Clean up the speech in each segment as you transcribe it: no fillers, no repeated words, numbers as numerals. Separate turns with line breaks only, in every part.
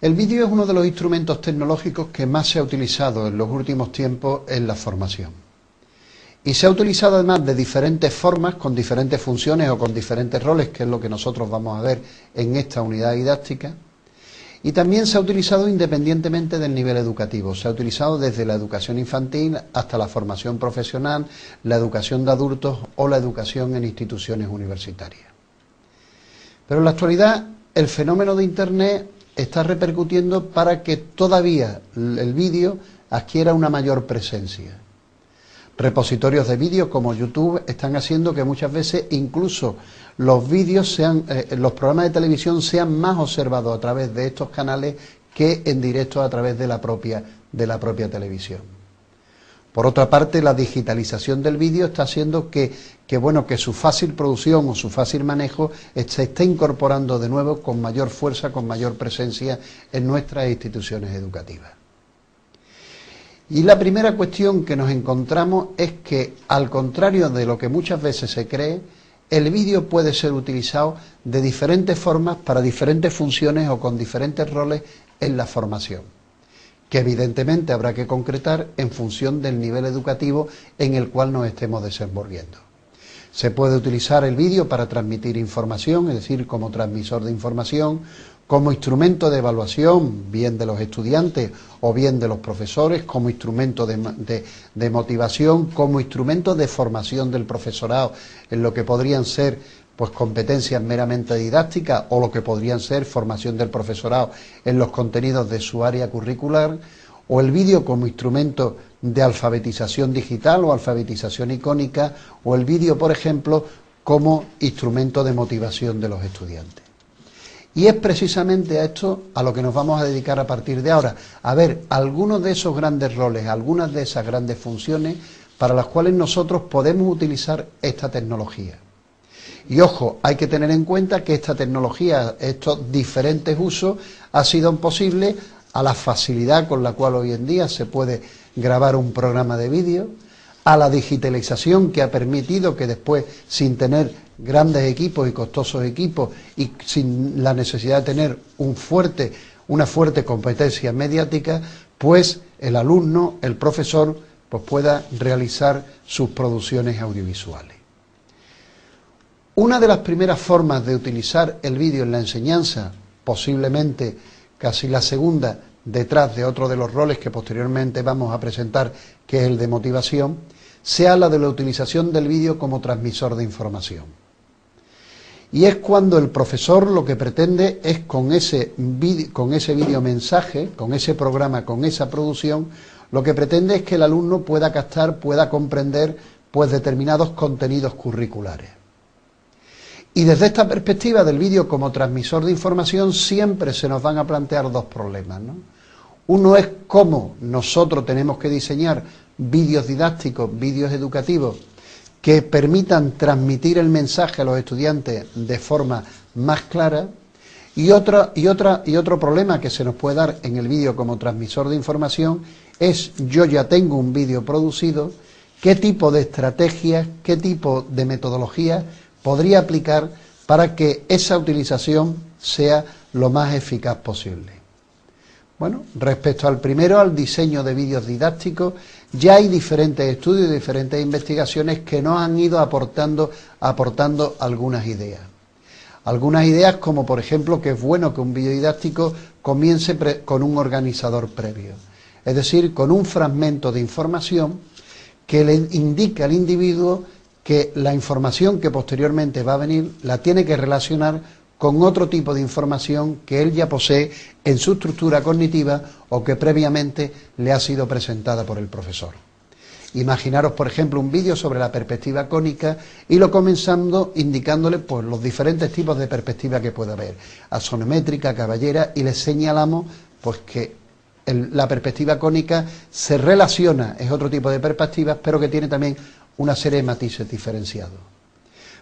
El vídeo es uno de los instrumentos tecnológicos que más se ha utilizado en los últimos tiempos en la formación. Y se ha utilizado además de diferentes formas, con diferentes funciones o con diferentes roles, que es lo que nosotros vamos a ver en esta unidad didáctica. Y también se ha utilizado independientemente del nivel educativo. Se ha utilizado desde la educación infantil hasta la formación profesional, la educación de adultos o la educación en instituciones universitarias. Pero en la actualidad el fenómeno de Internet está repercutiendo para que todavía el vídeo adquiera una mayor presencia. Repositorios de vídeo como YouTube están haciendo que muchas veces incluso los vídeos los programas de televisión sean más observados a través de estos canales que en directo a través de la propia televisión. Por otra parte, la digitalización del vídeo está haciendo que su fácil producción o su fácil manejo se esté incorporando de nuevo con mayor fuerza, con mayor presencia en nuestras instituciones educativas. Y la primera cuestión que nos encontramos es que, al contrario de lo que muchas veces se cree, el vídeo puede ser utilizado de diferentes formas para diferentes funciones o con diferentes roles en la formación, que evidentemente habrá que concretar en función del nivel educativo en el cual nos estemos desenvolviendo. Se puede utilizar el vídeo para transmitir información, es decir, como transmisor de información, como instrumento de evaluación, bien de los estudiantes o bien de los profesores, como instrumento de motivación, como instrumento de formación del profesorado, en lo que podrían ser pues competencias meramente didácticas o lo que podrían ser formación del profesorado en los contenidos de su área curricular, o el vídeo como instrumento de alfabetización digital o alfabetización icónica, o el vídeo, por ejemplo, como instrumento de motivación de los estudiantes. Y es precisamente a esto a lo que nos vamos a dedicar a partir de ahora, a ver algunos de esos grandes roles, algunas de esas grandes funciones para las cuales nosotros podemos utilizar esta tecnología. Y ojo, hay que tener en cuenta que esta tecnología, estos diferentes usos, ha sido posible a la facilidad con la cual hoy en día se puede grabar un programa de vídeo, a la digitalización que ha permitido que después, sin tener grandes equipos y costosos equipos y sin la necesidad de tener una fuerte competencia mediática, pues el alumno, el profesor, pues pueda realizar sus producciones audiovisuales. Una de las primeras formas de utilizar el vídeo en la enseñanza, posiblemente casi la segunda, detrás de otro de los roles que posteriormente vamos a presentar, que es el de motivación, se habla de la utilización del vídeo como transmisor de información. Y es cuando el profesor lo que pretende es con ese vídeo mensaje, con ese programa, con esa producción, lo que pretende es que el alumno pueda captar, pueda comprender pues determinados contenidos curriculares. Y desde esta perspectiva del vídeo como transmisor de información siempre se nos van a plantear dos problemas, ¿no? Uno es cómo nosotros tenemos que diseñar vídeos didácticos, vídeos educativos que permitan transmitir el mensaje a los estudiantes de forma más clara, y otro problema que se nos puede dar en el vídeo como transmisor de información es: yo ya tengo un vídeo producido, ¿qué tipo de estrategias, qué tipo de metodologías podría aplicar para que esa utilización sea lo más eficaz posible? Bueno, respecto al primero, al diseño de vídeos didácticos, ya hay diferentes estudios y diferentes investigaciones que nos han ido aportando algunas ideas. Algunas ideas como, por ejemplo, que es bueno que un vídeo didáctico comience con un organizador previo. Es decir, con un fragmento de información que le indique al individuo que la información que posteriormente va a venir la tiene que relacionar con otro tipo de información que él ya posee en su estructura cognitiva o que previamente le ha sido presentada por el profesor. Imaginaros, por ejemplo, un vídeo sobre la perspectiva cónica y lo comenzando indicándole pues los diferentes tipos de perspectiva que puede haber, axonométrica, caballera, y le señalamos pues que la perspectiva cónica se relaciona, es otro tipo de perspectivas, pero que tiene también una serie de matices diferenciados.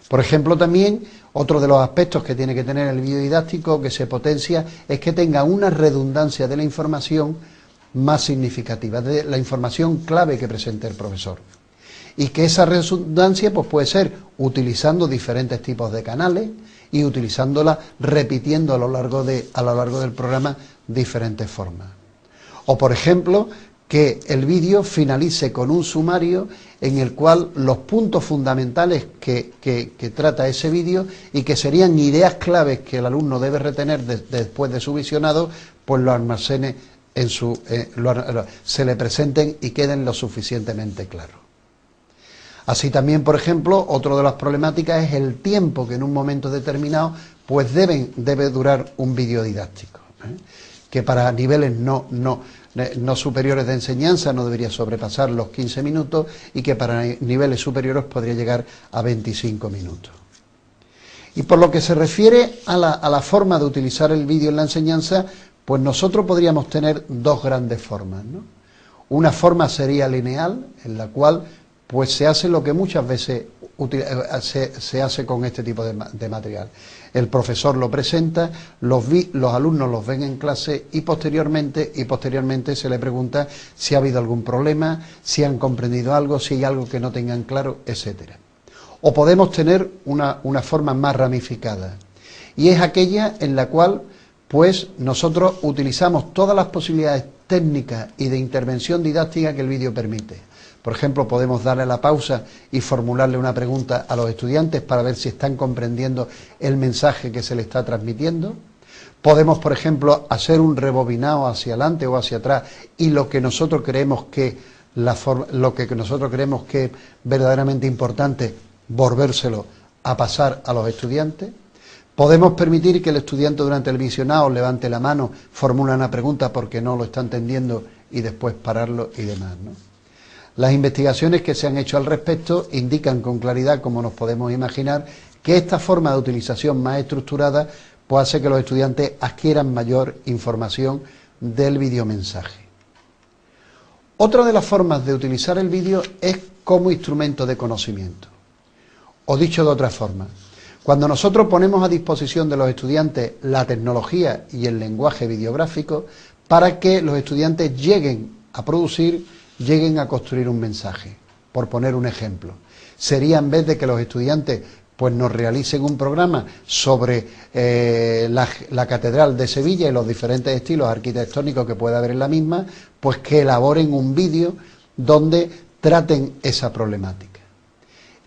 Por ejemplo, también otro de los aspectos que tiene que tener el vídeo didáctico que se potencia es que tenga una redundancia de la información más significativa, de la información clave que presente el profesor. Y que esa redundancia pues puede ser utilizando diferentes tipos de canales y utilizándola repitiendo a lo largo del programa diferentes formas. O por ejemplo, que el vídeo finalice con un sumario en el cual los puntos fundamentales que trata ese vídeo y que serían ideas claves que el alumno debe retener después de su visionado, pues lo almacene en se le presenten y queden lo suficientemente claros. Así también, por ejemplo, otro de las problemáticas es el tiempo que en un momento determinado pues debe durar un vídeo didáctico, que para niveles no superiores de enseñanza no debería sobrepasar los 15 minutos y que para niveles superiores podría llegar a 25 minutos. Y por lo que se refiere a la forma de utilizar el vídeo en la enseñanza, pues nosotros podríamos tener dos grandes formas, ¿no? Una forma sería lineal, en la cual pues se hace lo que muchas veces se hace con este tipo de material. El profesor lo presenta, los alumnos los ven en clase y posteriormente se le pregunta si ha habido algún problema, si han comprendido algo, si hay algo que no tengan claro, etcétera. O podemos tener una forma más ramificada, y es aquella en la cual pues nosotros utilizamos todas las posibilidades técnicas y de intervención didáctica que el vídeo permite. Por ejemplo, podemos darle la pausa y formularle una pregunta a los estudiantes para ver si están comprendiendo el mensaje que se les está transmitiendo. Podemos, por ejemplo, hacer un rebobinado hacia adelante o hacia atrás y lo que nosotros creemos que es verdaderamente importante, volvérselo a pasar a los estudiantes. Podemos permitir que el estudiante durante el visionado levante la mano, formule una pregunta porque no lo está entendiendo y después pararlo y demás, ¿no? Las investigaciones que se han hecho al respecto indican con claridad, como nos podemos imaginar, que esta forma de utilización más estructurada pues hace que los estudiantes adquieran mayor información del videomensaje. Otra de las formas de utilizar el vídeo es como instrumento de conocimiento. O dicho de otra forma, cuando nosotros ponemos a disposición de los estudiantes la tecnología y el lenguaje videográfico para que los estudiantes lleguen a construir un mensaje. Por poner un ejemplo, sería, en vez de que los estudiantes pues nos realicen un programa sobre la Catedral de Sevilla y los diferentes estilos arquitectónicos que pueda haber en la misma, pues que elaboren un vídeo donde traten esa problemática.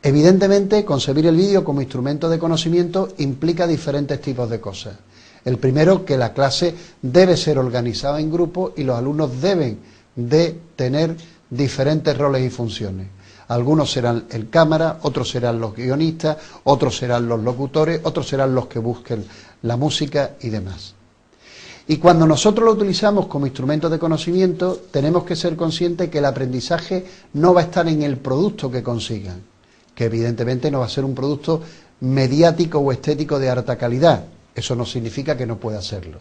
Evidentemente, concebir el vídeo como instrumento de conocimiento implica diferentes tipos de cosas. El primero, que la clase debe ser organizada en grupos y los alumnos deben de tener diferentes roles y funciones. Algunos serán el cámara, otros serán los guionistas, otros serán los locutores, otros serán los que busquen la música y demás. Y cuando nosotros lo utilizamos como instrumento de conocimiento, tenemos que ser conscientes que el aprendizaje no va a estar en el producto que consigan, que evidentemente no va a ser un producto mediático o estético de alta calidad. Eso no significa que no pueda serlo.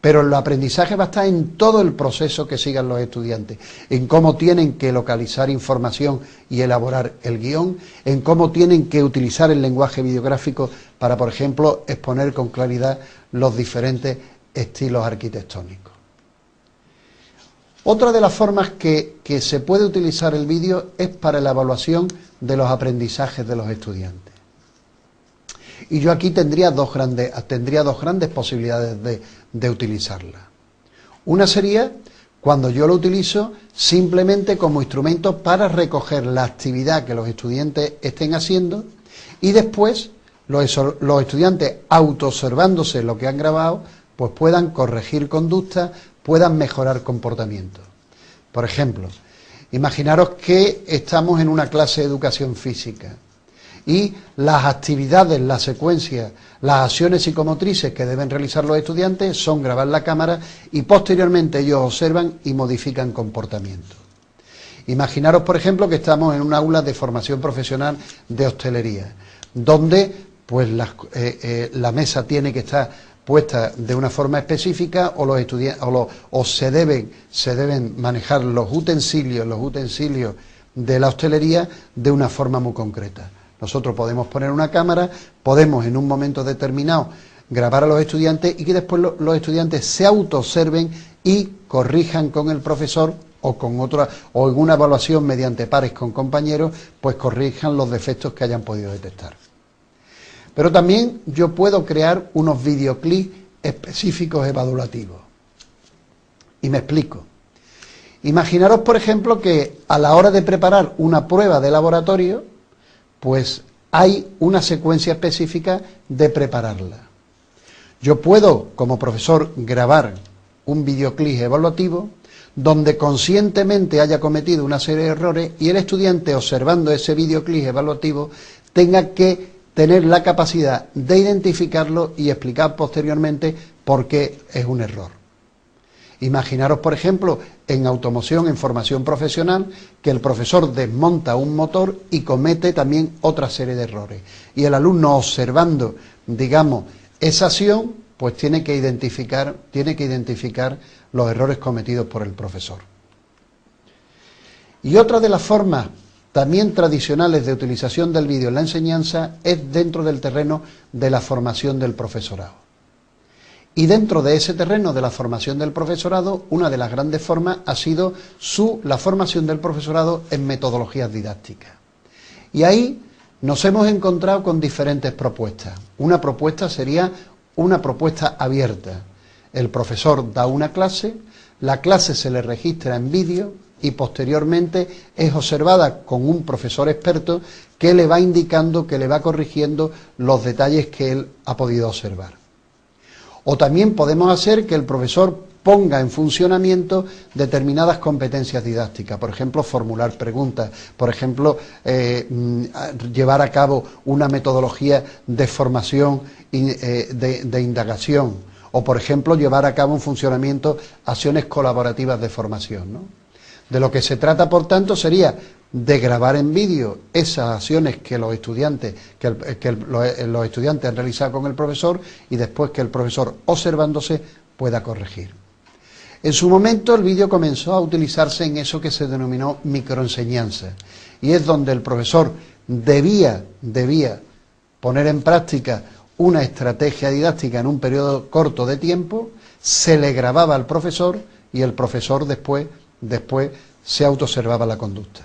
Pero el aprendizaje va a estar en todo el proceso que sigan los estudiantes, en cómo tienen que localizar información y elaborar el guión, en cómo tienen que utilizar el lenguaje videográfico para, por ejemplo, exponer con claridad los diferentes estilos arquitectónicos. Otra de las formas que se puede utilizar el vídeo es para la evaluación de los aprendizajes de los estudiantes. Y yo aquí tendría dos grandes posibilidades de utilizarla. Una sería cuando yo lo utilizo simplemente como instrumento para recoger la actividad que los estudiantes estén haciendo y después los estudiantes, autoobservándose lo que han grabado, pues puedan corregir conductas, puedan mejorar comportamientos. Por ejemplo, imaginaros que estamos en una clase de educación física y las actividades, la secuencia, las acciones psicomotrices que deben realizar los estudiantes son grabar la cámara y posteriormente ellos observan y modifican comportamiento. Imaginaros, por ejemplo, que estamos en un aula de formación profesional de hostelería, donde pues la mesa tiene que estar puesta de una forma específica o los estudiantes se deben manejar los utensilios de la hostelería de una forma muy concreta. Nosotros podemos poner una cámara, podemos en un momento determinado grabar a los estudiantes y que después los estudiantes se autoobserven y corrijan con el profesor o en una evaluación mediante pares con compañeros, pues corrijan los defectos que hayan podido detectar. Pero también yo puedo crear unos videoclips específicos evaluativos. Y me explico. Imaginaros, por ejemplo, que a la hora de preparar una prueba de laboratorio, pues hay una secuencia específica de prepararla. Yo puedo, como profesor, grabar un videoclip evaluativo donde conscientemente haya cometido una serie de errores y el estudiante, observando ese videoclip evaluativo, tenga que tener la capacidad de identificarlo y explicar posteriormente por qué es un error. Imaginaros, por ejemplo, en automoción, en formación profesional, que el profesor desmonta un motor y comete también otra serie de errores. Y el alumno, observando, digamos, esa acción, pues tiene que identificar los errores cometidos por el profesor. Y otra de las formas también tradicionales de utilización del vídeo en la enseñanza es dentro del terreno de la formación del profesorado. Y dentro de ese terreno de la formación del profesorado, una de las grandes formas ha sido la formación del profesorado en metodologías didácticas. Y ahí nos hemos encontrado con diferentes propuestas. Una propuesta sería una propuesta abierta. El profesor da una clase, la clase se le registra en vídeo y posteriormente es observada con un profesor experto que le va indicando, que le va corrigiendo los detalles que él ha podido observar. O también podemos hacer que el profesor ponga en funcionamiento determinadas competencias didácticas, por ejemplo, formular preguntas, por ejemplo, llevar a cabo una metodología de formación, de indagación, o por ejemplo, llevar a cabo un funcionamiento, acciones colaborativas de formación, ¿no? De lo que se trata, por tanto, sería de grabar en vídeo esas acciones que los estudiantes han realizado con el profesor y después que el profesor, observándose, pueda corregir. En su momento el vídeo comenzó a utilizarse en eso que se denominó microenseñanza, y es donde el profesor debía poner en práctica una estrategia didáctica en un periodo corto de tiempo, se le grababa al profesor y el profesor después se autoobservaba la conducta.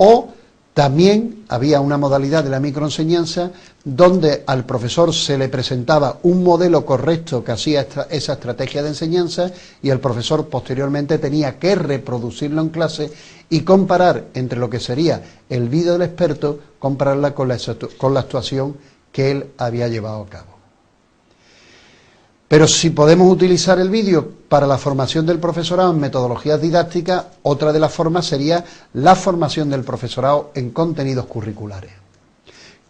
O también había una modalidad de la microenseñanza donde al profesor se le presentaba un modelo correcto que hacía esa estrategia de enseñanza y el profesor posteriormente tenía que reproducirlo en clase y comparar entre lo que sería el vídeo del experto, compararla con la actuación que él había llevado a cabo. Pero si podemos utilizar el vídeo para la formación del profesorado en metodologías didácticas, otra de las formas sería la formación del profesorado en contenidos curriculares.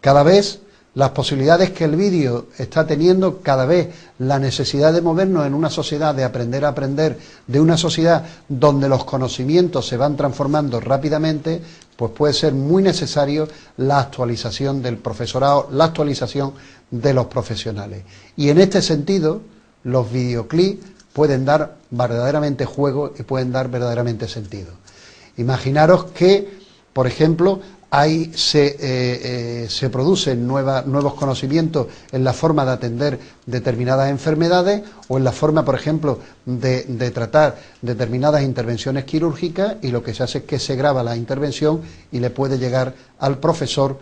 Cada vez las posibilidades que el vídeo está teniendo, cada vez la necesidad de movernos en una sociedad, de aprender a aprender, de una sociedad donde los conocimientos se van transformando rápidamente, pues puede ser muy necesario la actualización del profesorado, la actualización de los profesionales. Y en este sentido, los videoclips pueden dar verdaderamente juego y pueden dar verdaderamente sentido. Imaginaros que, por ejemplo, se producen nuevos conocimientos en la forma de atender determinadas enfermedades o en la forma, por ejemplo, de tratar determinadas intervenciones quirúrgicas, y lo que se hace es que se graba la intervención y le puede llegar al profesor,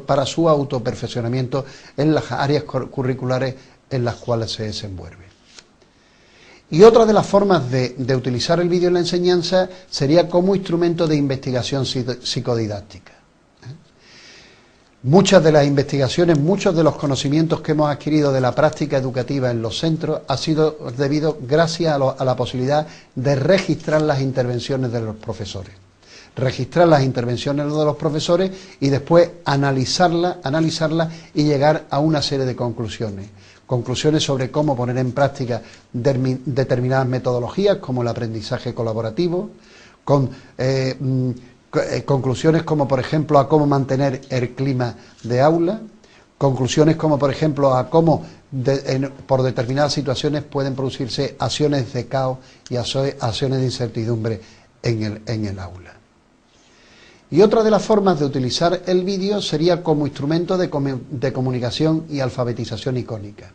para su autoperfeccionamiento en las áreas curriculares en las cuales se desenvuelve. Y otra de las formas de utilizar el vídeo en la enseñanza sería como instrumento de investigación psicodidáctica. Muchas de las investigaciones, muchos de los conocimientos que hemos adquirido de la práctica educativa en los centros ha sido debido gracias a la posibilidad de registrar las intervenciones de los profesores. Registrar las intervenciones de los profesores y después analizarlas y llegar a una serie de conclusiones. Conclusiones sobre cómo poner en práctica determinadas metodologías como el aprendizaje colaborativo, conclusiones como por ejemplo a cómo mantener el clima de aula, conclusiones como por ejemplo a cómo por determinadas situaciones pueden producirse acciones de caos y acciones de incertidumbre en el aula. Y otra de las formas de utilizar el vídeo sería como instrumento de comunicación y alfabetización icónica.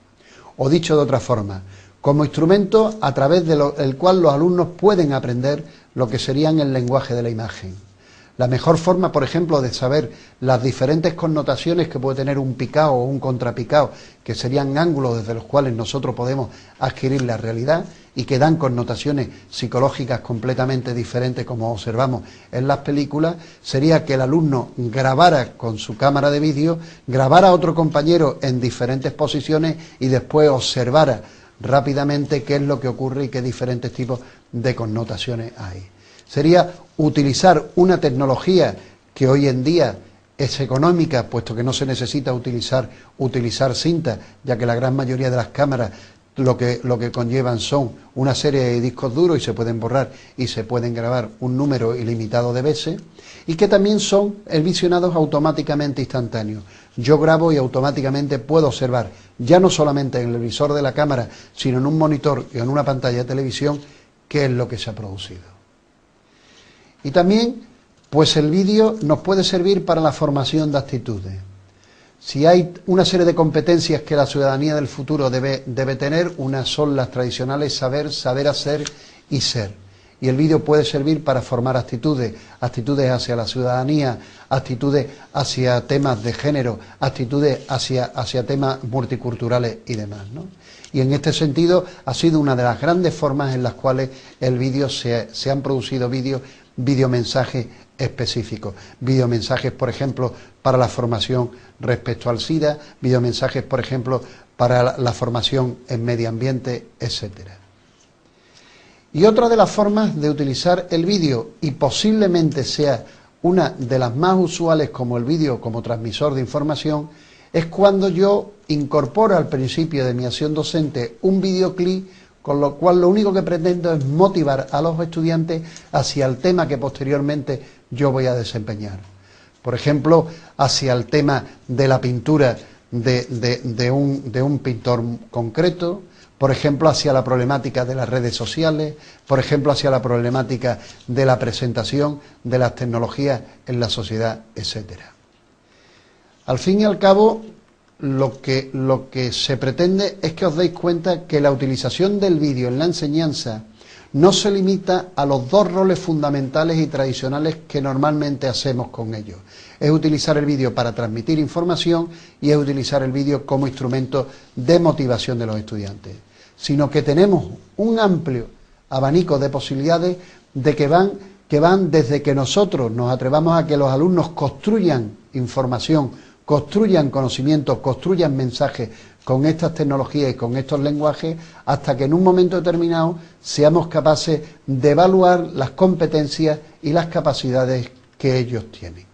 O dicho de otra forma, como instrumento a través del cual los alumnos pueden aprender lo que serían el lenguaje de la imagen. La mejor forma, por ejemplo, de saber las diferentes connotaciones que puede tener un picado o un contrapicado, que serían ángulos desde los cuales nosotros podemos adquirir la realidad y que dan connotaciones psicológicas completamente diferentes, como observamos en las películas, sería que el alumno grabara con su cámara de vídeo, grabara a otro compañero en diferentes posiciones y después observara rápidamente qué es lo que ocurre y qué diferentes tipos de connotaciones hay. Sería utilizar una tecnología que hoy en día es económica, puesto que no se necesita utilizar cinta, ya que la gran mayoría de las cámaras lo que conllevan son una serie de discos duros y se pueden borrar y se pueden grabar un número ilimitado de veces, y que también son visionados automáticamente instantáneos. Yo grabo y automáticamente puedo observar, ya no solamente en el visor de la cámara, sino en un monitor y en una pantalla de televisión, qué es lo que se ha producido. Y también, pues el vídeo nos puede servir para la formación de actitudes. Si hay una serie de competencias que la ciudadanía del futuro debe tener, unas son las tradicionales saber, saber hacer y ser. Y el vídeo puede servir para formar actitudes hacia la ciudadanía, actitudes hacia temas de género, actitudes hacia temas multiculturales y demás, ¿no? Y en este sentido ha sido una de las grandes formas en las cuales el vídeo se han producido videomensajes específicos. Videomensajes, por ejemplo, para la formación respecto al SIDA, videomensajes, por ejemplo, para la formación en medio ambiente, etcétera. Y otra de las formas de utilizar el vídeo, y posiblemente sea una de las más usuales como el vídeo como transmisor de información, es cuando yo incorporo al principio de mi acción docente un videoclip, con lo cual lo único que pretendo es motivar a los estudiantes hacia el tema que posteriormente yo voy a desempeñar. Por ejemplo, hacia el tema de la pintura de un pintor concreto, por ejemplo, hacia la problemática de las redes sociales, por ejemplo, hacia la problemática de la presentación de las tecnologías en la sociedad, etcétera. Al fin y al cabo, lo que se pretende es que os deis cuenta que la utilización del vídeo en la enseñanza no se limita a los dos roles fundamentales y tradicionales que normalmente hacemos con ellos. Es utilizar el vídeo para transmitir información y es utilizar el vídeo como instrumento de motivación de los estudiantes, sino que tenemos un amplio abanico de posibilidades que van desde que nosotros nos atrevamos a que los alumnos construyan información, construyan conocimiento, construyan mensajes con estas tecnologías y con estos lenguajes, hasta que en un momento determinado seamos capaces de evaluar las competencias y las capacidades que ellos tienen.